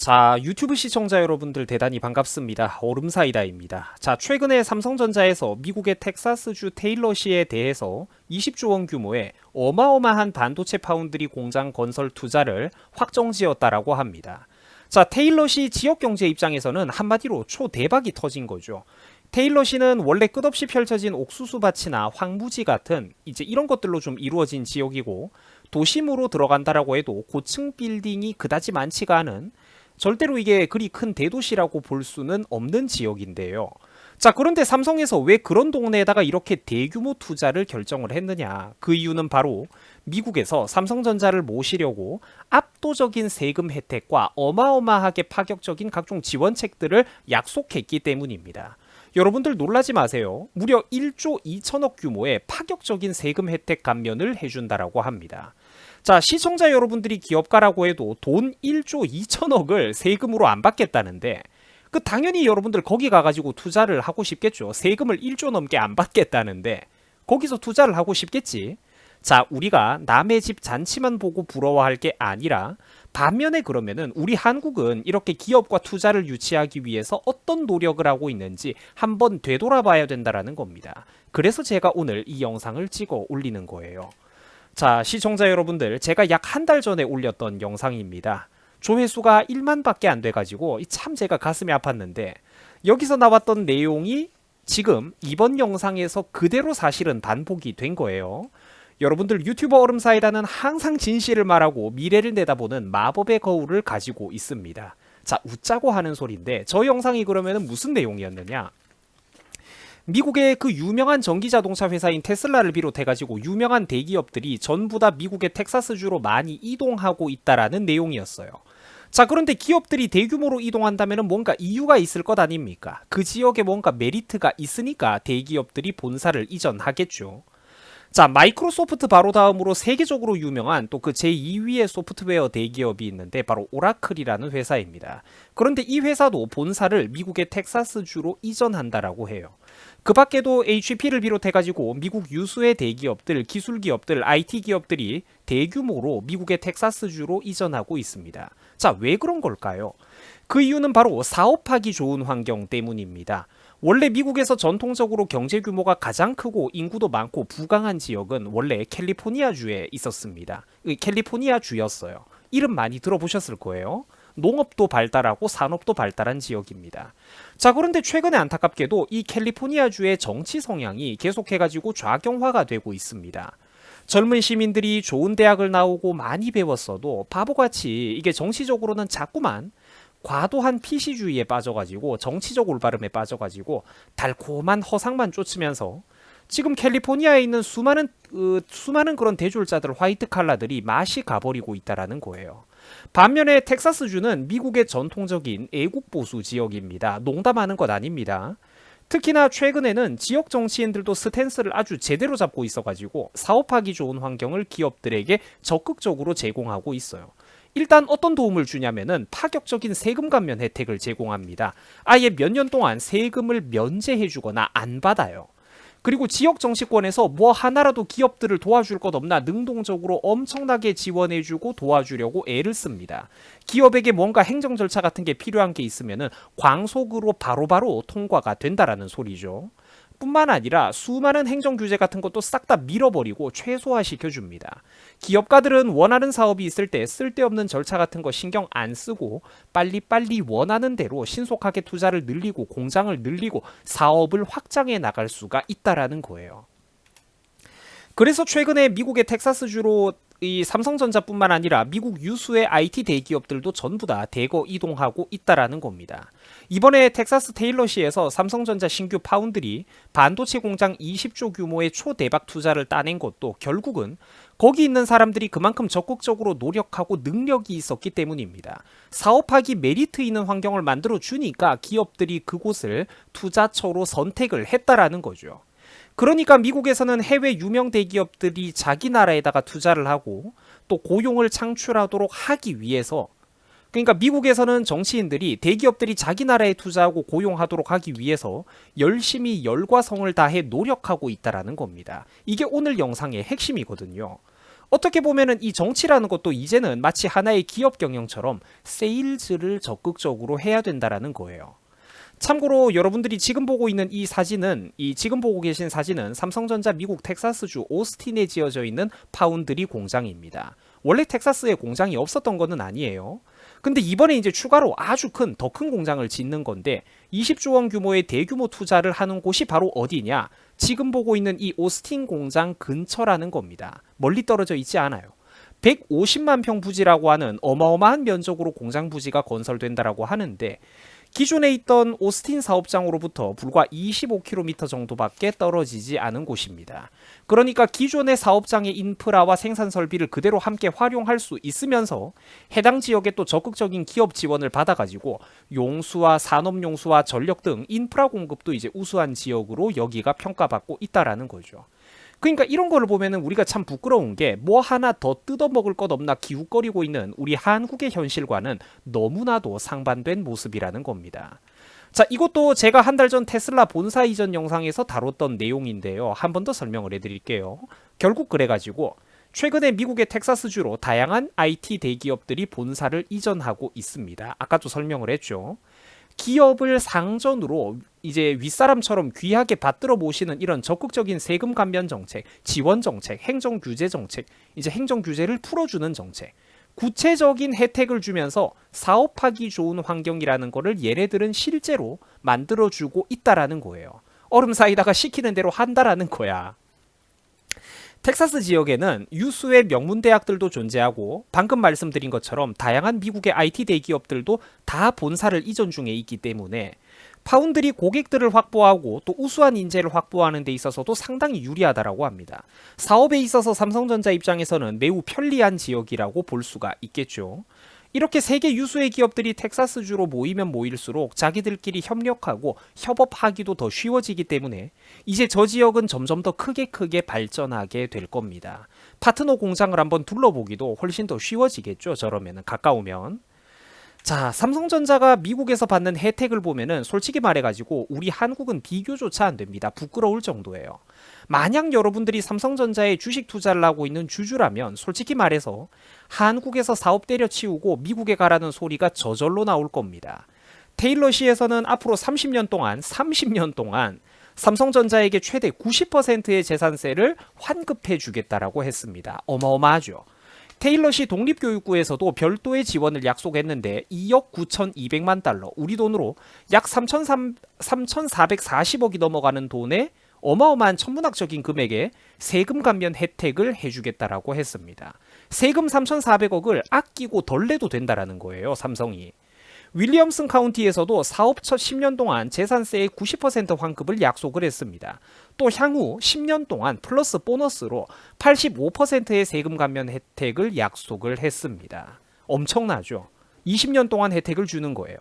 자, 유튜브 시청자 여러분들 대단히 반갑습니다. 얼음사이다입니다. 자, 최근에 삼성전자에서 미국의 텍사스주 테일러시에 대해서 20조 원 규모의 어마어마한 반도체 파운드리 공장 건설 투자를 확정지었다라고 합니다. 자, 테일러시 지역 경제 입장에서는 한마디로 초대박이 터진 거죠. 테일러시는 원래 끝없이 펼쳐진 옥수수 밭이나 황무지 같은 이제 이런 것들로 좀 이루어진 지역이고, 도심으로 들어간다라고 해도 고층 빌딩이 그다지 많지가 않은, 절대로 이게 그리 큰 대도시라고 볼 수는 없는 지역인데요. 자, 그런데 삼성에서 왜 그런 동네에다가 이렇게 대규모 투자를 결정을 했느냐? 그 이유는 바로 미국에서 삼성전자를 모시려고 압도적인 세금 혜택과 어마어마하게 파격적인 각종 지원책들을 약속했기 때문입니다. 여러분들 놀라지 마세요. 무려 1조 2천억 규모의 파격적인 세금 혜택 감면을 해준다라고 합니다. 자, 시청자 여러분들이 기업가라고 해도 돈 1조 2천억을 세금으로 안 받겠다는데, 당연히 여러분들 거기 가가지고 투자를 하고 싶겠죠. 세금을 1조 넘게 안 받겠다는데 거기서 투자를 하고 싶겠지. 자, 우리가 남의 집 잔치만 보고 부러워할 게 아니라, 반면에 그러면은 우리 한국은 이렇게 기업과 투자를 유치하기 위해서 어떤 노력을 하고 있는지 한번 되돌아봐야 된다라는 겁니다. 그래서 제가 오늘 이 영상을 찍어 올리는 거예요. 자, 시청자 여러분들, 제가 약 한 달 전에 올렸던 영상입니다. 조회수가 1만 밖에 안 돼가지고 참 제가 가슴이 아팠는데, 여기서 나왔던 내용이 지금 이번 영상에서 그대로 사실은 반복이 된 거예요. 여러분들, 유튜버 얼음사이다는 항상 진실을 말하고 미래를 내다보는 마법의 거울을 가지고 있습니다. 자, 웃자고 하는 소리인데, 저 영상이 그러면 무슨 내용이었느냐? 미국의 그 유명한 전기자동차 회사인 테슬라를 비롯해가지고 유명한 대기업들이 전부 다 미국의 텍사스주로 많이 이동하고 있다라는 내용이었어요. 자, 그런데 기업들이 대규모로 이동한다면 뭔가 이유가 있을 것 아닙니까? 그 지역에 뭔가 메리트가 있으니까 대기업들이 본사를 이전하겠죠. 자, 마이크로소프트 바로 다음으로 세계적으로 유명한 또 그 제2위의 소프트웨어 대기업이 있는데, 바로 오라클이라는 회사입니다. 그런데 이 회사도 본사를 미국의 텍사스주로 이전한다라고 해요. 그 밖에도 HP를 비롯해가지고 미국 유수의 대기업들, 기술기업들, IT 기업들이 대규모로 미국의 텍사스주로 이전하고 있습니다. 자, 왜 그런 걸까요? 그 이유는 바로 사업하기 좋은 환경 때문입니다. 원래 미국에서 전통적으로 경제 규모가 가장 크고 인구도 많고 부강한 지역은 원래 캘리포니아주에 있었습니다. 캘리포니아주였어요. 이름 많이 들어보셨을 거예요. 농업도 발달하고 산업도 발달한 지역입니다. 자, 그런데 최근에 안타깝게도 이 캘리포니아주의 정치 성향이 계속해가지고 좌경화가 되고 있습니다. 젊은 시민들이 좋은 대학을 나오고 많이 배웠어도 바보같이 이게 정치적으로는 자꾸만 과도한 PC주의에 빠져가지고 정치적 올바름에 빠져가지고 달콤한 허상만 쫓으면서 지금 캘리포니아에 있는 수많은 그런 대졸자들, 화이트 칼라들이 맛이 가버리고 있다라는 거예요. 반면에 텍사스주는 미국의 전통적인 애국 보수 지역입니다. 농담하는 것 아닙니다. 특히나 최근에는 지역 정치인들도 스탠스를 아주 제대로 잡고 있어가지고 사업하기 좋은 환경을 기업들에게 적극적으로 제공하고 있어요. 일단 어떤 도움을 주냐면은 파격적인 세금 감면 혜택을 제공합니다. 아예 몇 년 동안 세금을 면제해주거나 안 받아요. 그리고 지역 정치권에서 뭐 하나라도 기업들을 도와줄 것 없나 능동적으로 엄청나게 지원해주고 도와주려고 애를 씁니다. 기업에게 뭔가 행정 절차 같은 게 필요한 게 있으면은 광속으로 바로바로 통과가 된다라는 소리죠. 뿐만 아니라 수많은 행정 규제 같은 것도 싹 다 밀어버리고 최소화시켜줍니다. 기업가들은 원하는 사업이 있을 때 쓸데없는 절차 같은 거 신경 안 쓰고 빨리빨리 원하는 대로 신속하게 투자를 늘리고 공장을 늘리고 사업을 확장해 나갈 수가 있다라는 거예요. 그래서 최근에 미국의 텍사스주로 이 삼성전자뿐만 아니라 미국 유수의 IT 대기업들도 전부 다 대거 이동하고 있다라는 겁니다. 이번에 텍사스 테일러시에서 삼성전자 신규 파운드리 반도체 공장 20조 규모의 초대박 투자를 따낸 것도 결국은 거기 있는 사람들이 그만큼 적극적으로 노력하고 능력이 있었기 때문입니다. 사업하기 메리트 있는 환경을 만들어 주니까 기업들이 그곳을 투자처로 선택을 했다라는 거죠. 그러니까 미국에서는 해외 유명 대기업들이 자기 나라에다가 투자를 하고 또 고용을 창출하도록 하기 위해서, 그러니까 미국에서는 정치인들이 대기업들이 자기 나라에 투자하고 고용하도록 하기 위해서 열심히 열과 성을 다해 노력하고 있다라는 겁니다. 이게 오늘 영상의 핵심이거든요. 어떻게 보면은 이 정치라는 것도 이제는 마치 하나의 기업 경영처럼 세일즈를 적극적으로 해야 된다라는 거예요. 참고로 여러분들이 지금 보고 있는 이 사진은, 지금 보고 계신 사진은 삼성전자 미국 텍사스주 오스틴에 지어져 있는 파운드리 공장입니다. 원래 텍사스에 공장이 없었던 거는 아니에요. 근데 이번에 이제 추가로 아주 더 큰 공장을 짓는 건데 20조 원 규모의 대규모 투자를 하는 곳이 바로 어디냐? 지금 보고 있는 이 오스틴 공장 근처라는 겁니다. 멀리 떨어져 있지 않아요. 150만 평 부지라고 하는 어마어마한 면적으로 공장 부지가 건설된다라고 하는데 기존에 있던 오스틴 사업장으로부터 불과 25km 정도밖에 떨어지지 않은 곳입니다. 그러니까 기존의 사업장의 인프라와 생산 설비를 그대로 함께 활용할 수 있으면서 해당 지역에 또 적극적인 기업 지원을 받아가지고 용수와 산업용수와 전력 등 인프라 공급도 이제 우수한 지역으로 여기가 평가받고 있다라는 거죠. 그러니까 이런 거를 보면은 우리가 참 부끄러운 게 뭐 하나 더 뜯어먹을 것 없나 기웃거리고 있는 우리 한국의 현실과는 너무나도 상반된 모습이라는 겁니다. 자, 이것도 제가 한 달 전 테슬라 본사 이전 영상에서 다뤘던 내용인데요. 한 번 더 설명을 해드릴게요. 결국 그래가지고 최근에 미국의 텍사스주로 다양한 IT 대기업들이 본사를 이전하고 있습니다. 아까도 설명을 했죠. 기업을 상전으로 이제 윗사람처럼 귀하게 받들어 모시는 이런 적극적인 세금 감면 정책, 지원 정책, 행정 규제 정책, 이제 행정 규제를 풀어주는 정책, 구체적인 혜택을 주면서 사업하기 좋은 환경이라는 거를 얘네들은 실제로 만들어주고 있다라는 거예요. 얼음 사이다가 시키는 대로 한다라는 거야. 텍사스 지역에는 유수의 명문 대학들도 존재하고 방금 말씀드린 것처럼 다양한 미국의 IT 대기업들도 다 본사를 이전 중에 있기 때문에 파운드리 고객들을 확보하고 또 우수한 인재를 확보하는 데 있어서도 상당히 유리하다라고 합니다. 사업에 있어서 삼성전자 입장에서는 매우 편리한 지역이라고 볼 수가 있겠죠. 이렇게 세계 유수의 기업들이 텍사스주로 모이면 모일수록 자기들끼리 협력하고 협업하기도 더 쉬워지기 때문에 이제 저 지역은 점점 더 크게 발전하게 될 겁니다. 파트너 공장을 한번 둘러보기도 훨씬 더 쉬워지겠죠. 저러면은 가까우면. 자, 삼성전자가 미국에서 받는 혜택을 보면은 솔직히 말해가지고 우리 한국은 비교조차 안 됩니다. 부끄러울 정도예요. 만약 여러분들이 삼성전자에 주식 투자를 하고 있는 주주라면 솔직히 말해서 한국에서 사업 때려치우고 미국에 가라는 소리가 저절로 나올 겁니다. 테일러시에서는 앞으로 30년 동안 삼성전자에게 최대 90%의 재산세를 환급해 주겠다라고 했습니다. 어마어마하죠. 테일러시 독립교육부에서도 별도의 지원을 약속했는데 2억 9,200만 달러, 우리 돈으로 약 3,440억이 넘어가는 돈에 어마어마한 천문학적인 금액의 세금 감면 혜택을 해주겠다라고 했습니다. 세금 3,400억을 아끼고 덜 내도 된다라는 거예요, 삼성이. 윌리엄슨 카운티에서도 사업 첫 10년 동안 재산세의 90% 환급을 약속을 했습니다. 또 향후 10년 동안 플러스 보너스로 85%의 세금 감면 혜택을 약속을 했습니다. 엄청나죠? 20년 동안 혜택을 주는 거예요.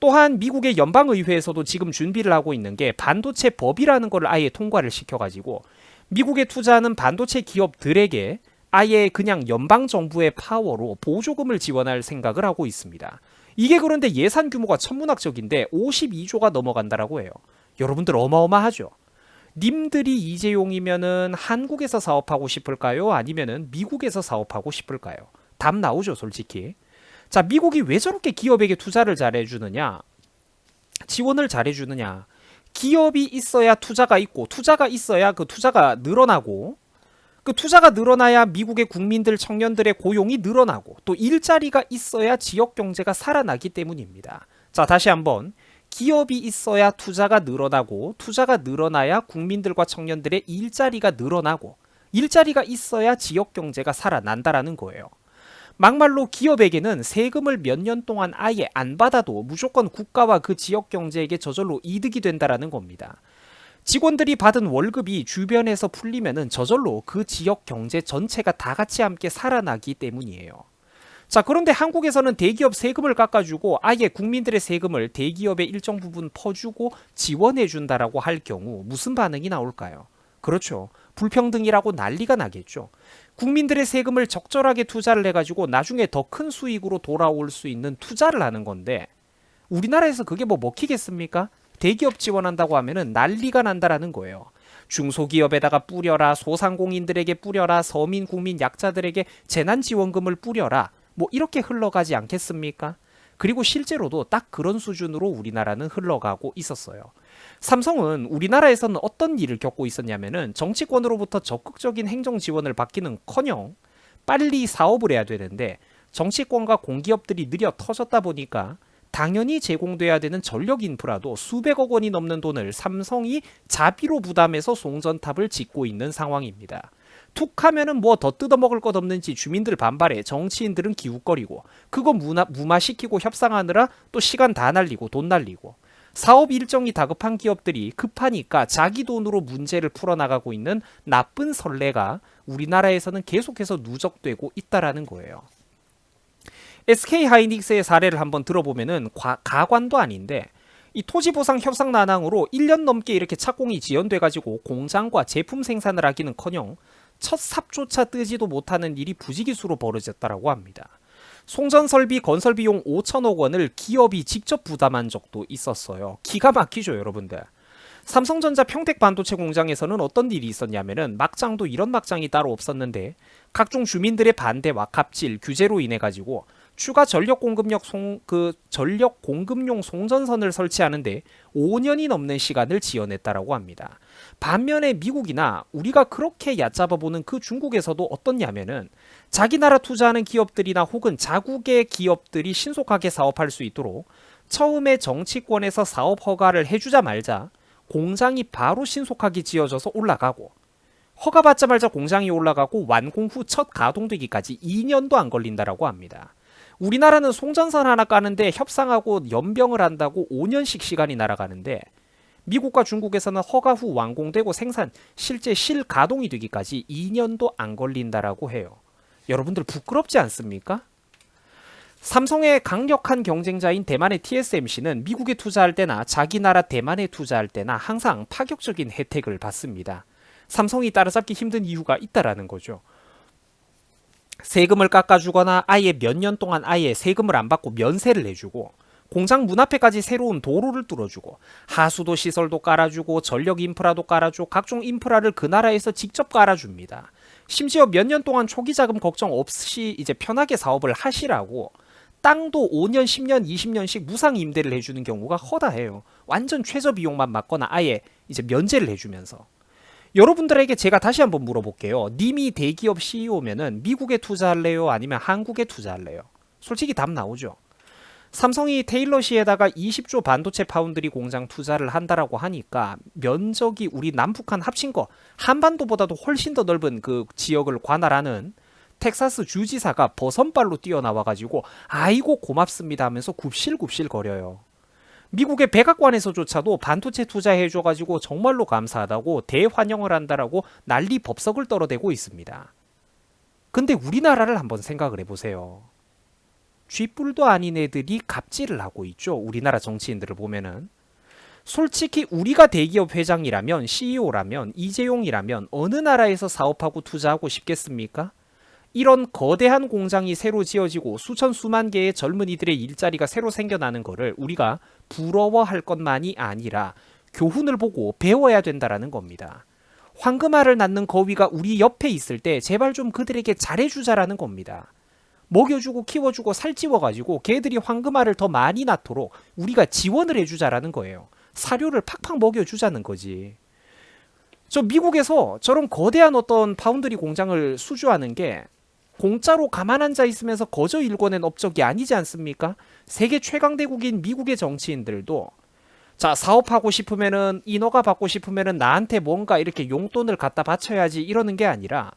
또한 미국의 연방의회에서도 지금 준비를 하고 있는 게 반도체 법이라는 걸 아예 통과를 시켜가지고 미국에 투자하는 반도체 기업들에게 아예 그냥 연방정부의 파워로 보조금을 지원할 생각을 하고 있습니다. 이게 그런데 예산 규모가 천문학적인데 52조가 넘어간다라고 해요. 여러분들 어마어마하죠? 님들이 이재용이면은 한국에서 사업하고 싶을까요? 아니면은 미국에서 사업하고 싶을까요? 답 나오죠, 솔직히. 자, 미국이 왜 저렇게 기업에게 투자를 잘해주느냐? 지원을 잘해주느냐? 기업이 있어야 투자가 있고, 투자가 있어야 그 투자가 늘어나고, 그 투자가 늘어나야 미국의 국민들, 청년들의 고용이 늘어나고 또 일자리가 있어야 지역 경제가 살아나기 때문입니다. 자, 다시 한번. 기업이 있어야 투자가 늘어나고 투자가 늘어나야 국민들과 청년들의 일자리가 늘어나고 일자리가 있어야 지역 경제가 살아난다라는 거예요. 막말로 기업에게는 세금을 몇 년 동안 아예 안 받아도 무조건 국가와 그 지역 경제에게 저절로 이득이 된다라는 겁니다. 직원들이 받은 월급이 주변에서 풀리면은 저절로 그 지역 경제 전체가 다 같이 함께 살아나기 때문이에요. 자, 그런데 한국에서는 대기업 세금을 깎아주고 아예 국민들의 세금을 대기업에 일정 부분 퍼주고 지원해준다라고 할 경우 무슨 반응이 나올까요? 그렇죠. 불평등이라고 난리가 나겠죠. 국민들의 세금을 적절하게 투자를 해가지고 나중에 더 큰 수익으로 돌아올 수 있는 투자를 하는 건데 우리나라에서 그게 뭐 먹히겠습니까? 대기업 지원한다고 하면은 난리가 난다라는 거예요. 중소기업에다가 뿌려라, 소상공인들에게 뿌려라, 서민 국민 약자들에게 재난지원금을 뿌려라, 뭐 이렇게 흘러가지 않겠습니까? 그리고 실제로도 딱 그런 수준으로 우리나라는 흘러가고 있었어요. 삼성은 우리나라에서는 어떤 일을 겪고 있었냐면은 정치권으로부터 적극적인 행정 지원을 받기는커녕 빨리 사업을 해야 되는데 정치권과 공기업들이 느려 터졌다 보니까 당연히 제공돼야 되는 전력 인프라도 수백억 원이 넘는 돈을 삼성이 자비로 부담해서 송전탑을 짓고 있는 상황입니다. 툭 하면은 뭐 더 뜯어먹을 것 없는지 주민들 반발에 정치인들은 기웃거리고 그거 무마시키고 협상하느라 또 시간 다 날리고 돈 날리고 사업 일정이 다급한 기업들이 급하니까 자기 돈으로 문제를 풀어나가고 있는 나쁜 선례가 우리나라에서는 계속해서 누적되고 있다라는 거예요. SK하이닉스의 사례를 한번 들어보면은 가관도 아닌데 이 토지보상 협상 난항으로 1년 넘게 이렇게 착공이 지연돼가지고 공장과 제품 생산을 하기는커녕 첫 삽조차 뜨지도 못하는 일이 부지기수로 벌어졌다라고 합니다. 송전설비 건설 비용 5천억 원을 기업이 직접 부담한 적도 있었어요. 기가 막히죠, 여러분들. 삼성전자 평택 반도체 공장에서는 어떤 일이 있었냐면은 막장도 이런 막장이 따로 없었는데 각종 주민들의 반대와 갑질, 규제로 인해 가지고 추가 전력 공급용 송전선을 설치하는데 5년이 넘는 시간을 지연했다라고 합니다. 반면에 미국이나 우리가 그렇게 얕잡아 보는 그 중국에서도 어떻냐면은 자기 나라 투자하는 기업들이나 혹은 자국의 기업들이 신속하게 사업할 수 있도록 처음에 정치권에서 사업 허가를 해주자 말자 공장이 바로 신속하게 지어져서 올라가고 허가 받자마자 공장이 올라가고 완공 후 첫 가동되기까지 2년도 안 걸린다라고 합니다. 우리나라는 송전선 하나 까는데 협상하고 연병을 한다고 5년씩 시간이 날아가는데 미국과 중국에서는 허가 후 완공되고 생산 실제 실가동이 되기까지 2년도 안 걸린다라고 해요. 여러분들 부끄럽지 않습니까? 삼성의 강력한 경쟁자인 대만의 TSMC는 미국에 투자할 때나 자기 나라 대만에 투자할 때나 항상 파격적인 혜택을 받습니다. 삼성이 따라잡기 힘든 이유가 있다라는 거죠. 세금을 깎아주거나 아예 몇 년 동안 아예 세금을 안 받고 면세를 해주고 공장 문 앞에까지 새로운 도로를 뚫어주고 하수도 시설도 깔아주고 전력 인프라도 깔아주고 각종 인프라를 그 나라에서 직접 깔아줍니다. 심지어 몇 년 동안 초기 자금 걱정 없이 이제 편하게 사업을 하시라고 땅도 5년, 10년, 20년씩 무상 임대를 해주는 경우가 허다해요. 완전 최저 비용만 맞거나 아예 이제 면제를 해주면서. 여러분들에게 제가 다시 한번 물어볼게요. 님이 대기업 CEO면은 미국에 투자할래요? 아니면 한국에 투자할래요? 솔직히 답 나오죠. 삼성이 테일러시에다가 20조 반도체 파운드리 공장 투자를 한다라고 하니까 면적이 우리 남북한 합친 거 한반도보다도 훨씬 더 넓은 그 지역을 관할하는 텍사스 주지사가 버선발로 뛰어나와가지고 아이고 고맙습니다 하면서 굽실굽실 거려요. 미국의 백악관에서조차도 반도체 투자해줘가지고 정말로 감사하다고 대환영을 한다라고 난리 법석을 떨어대고 있습니다. 근데 우리나라를 한번 생각을 해보세요. 쥐뿔도 아닌 애들이 갑질을 하고 있죠. 우리나라 정치인들을 보면은. 솔직히 우리가 대기업 회장이라면 CEO라면 이재용이라면 어느 나라에서 사업하고 투자하고 싶겠습니까? 이런 거대한 공장이 새로 지어지고 수천 수만 개의 젊은이들의 일자리가 새로 생겨나는 거를 우리가 부러워할 것만이 아니라 교훈을 보고 배워야 된다라는 겁니다. 황금알을 낳는 거위가 우리 옆에 있을 때 제발 좀 그들에게 잘해주자라는 겁니다. 먹여주고 키워주고 살찌워가지고 걔들이 황금알을 더 많이 낳도록 우리가 지원을 해주자라는 거예요. 사료를 팍팍 먹여주자는 거지. 저 미국에서 저런 거대한 어떤 파운드리 공장을 수주하는 게 공짜로 가만 앉아 있으면서 거저 일궈낸 업적이 아니지 않습니까? 세계 최강대국인 미국의 정치인들도 자 사업하고 싶으면은 인허가 받고 싶으면은 나한테 뭔가 이렇게 용돈을 갖다 바쳐야지 이러는 게 아니라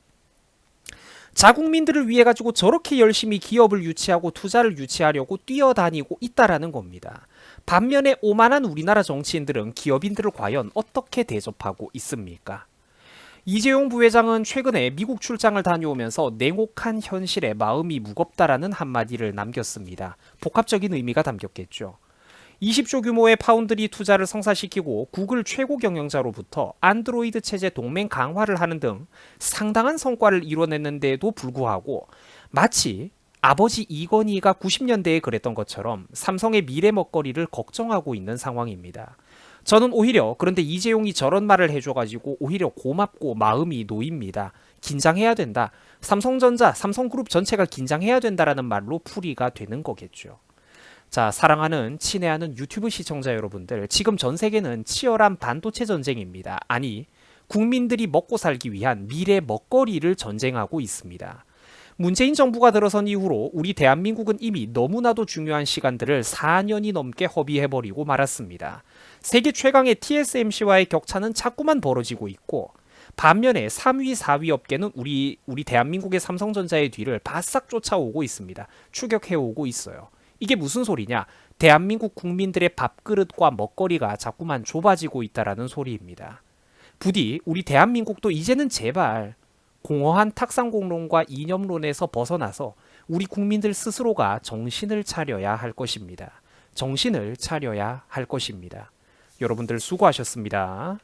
자국민들을 위해 가지고 저렇게 열심히 기업을 유치하고 투자를 유치하려고 뛰어다니고 있다라는 겁니다. 반면에 오만한 우리나라 정치인들은 기업인들을 과연 어떻게 대접하고 있습니까? 이재용 부회장은 최근에 미국 출장을 다녀오면서 냉혹한 현실에 마음이 무겁다라는 한마디를 남겼습니다. 복합적인 의미가 담겼겠죠. 20조 규모의 파운드리 투자를 성사시키고 구글 최고 경영자로부터 안드로이드 체제 동맹 강화를 하는 등 상당한 성과를 이뤄냈는데도 불구하고 마치 아버지 이건희가 90년대에 그랬던 것처럼 삼성의 미래 먹거리를 걱정하고 있는 상황입니다. 저는 오히려 그런데 이재용이 저런 말을 해줘가지고 오히려 고맙고 마음이 놓입니다. 긴장해야 된다. 삼성전자, 삼성그룹 전체가 긴장해야 된다라는 말로 풀이가 되는 거겠죠. 자, 사랑하는 친애하는 유튜브 시청자 여러분들, 지금 전 세계는 치열한 반도체 전쟁입니다. 아니, 국민들이 먹고 살기 위한 미래 먹거리를 전쟁하고 있습니다. 문재인 정부가 들어선 이후로 우리 대한민국은 이미 너무나도 중요한 시간들을 4년이 넘게 허비해버리고 말았습니다. 세계 최강의 TSMC와의 격차는 자꾸만 벌어지고 있고, 반면에 3위, 4위 업계는 우리 대한민국의 삼성전자의 뒤를 바싹 쫓아오고 있습니다. 추격해오고 있어요. 이게 무슨 소리냐? 대한민국 국민들의 밥그릇과 먹거리가 자꾸만 좁아지고 있다라는 소리입니다. 부디 우리 대한민국도 이제는 제발 공허한 탁상공론과 이념론에서 벗어나서 우리 국민들 스스로가 정신을 차려야 할 것입니다. 정신을 차려야 할 것입니다. 여러분들 수고하셨습니다.